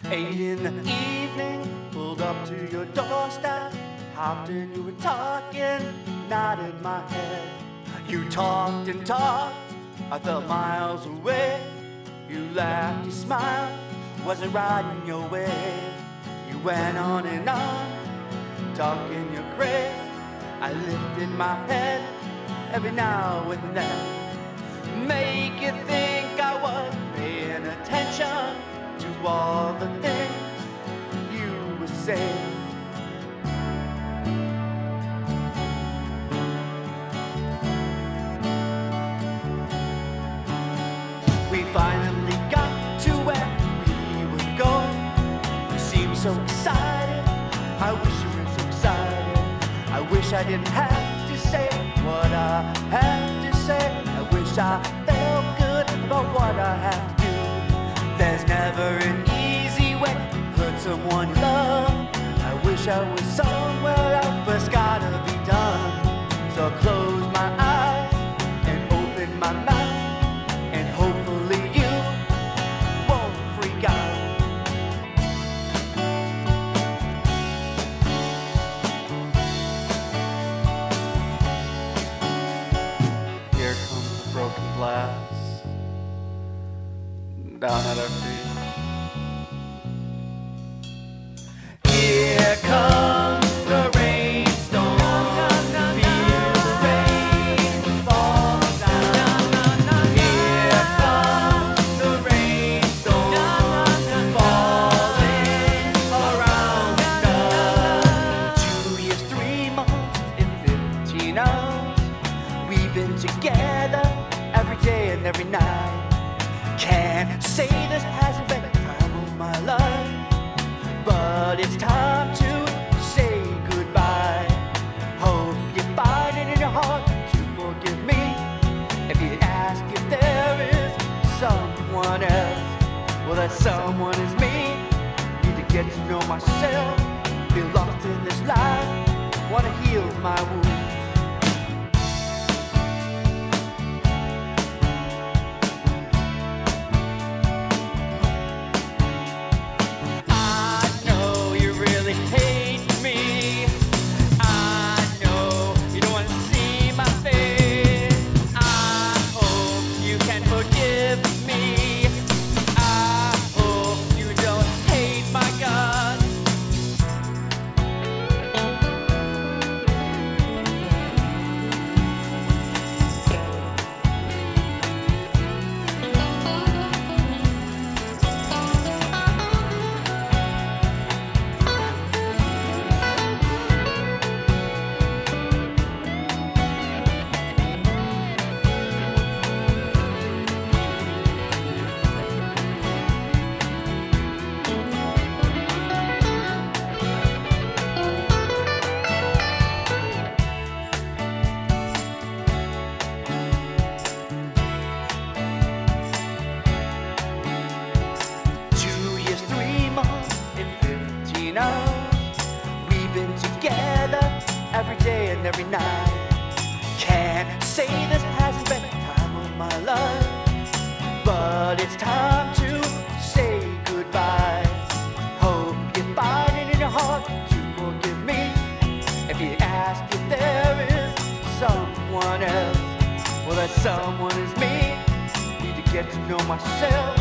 8 in the evening, pulled up to your doorstep, hopped in, you were talking, nodded my head. You talked and talked, I felt miles away. You laughed, you smiled, wasn't riding your way. You went on and on, talking your grace. I lifted my head every now and then, make you think I was paying attention to all the things you were saying. We finally got to where we were going. You seemed so excited, I wish you were so excited. I wish I didn't have to say what I had to say. I wish I felt good about what I have to do. There's never an easy way to hurt someone you love. I wish I was somewhere else, but it's gotta be done. So I close my eyes and open my mouth, and hopefully you won't freak out. Here comes the broken glass down at our feet. Here comes the rainstorm. Feel the rain fall down. Here comes the rainstorm falling around us. 2 years, 3 months, and 15 hours. We've been together every day and every night. Can't say this hasn't been a time of my life, but it's time to say goodbye. Hope you find it in your heart to forgive me. If you ask if there is someone else, well, that someone is me. Need to get to know myself, be lost in this life, wanna heal my wounds. We've been together every day and every night. Can't say this hasn't been a time of my life, but it's time to say goodbye. Hope you find it in your heart to forgive me. If you ask if there is someone else, well, that someone is me. Need to get to know myself,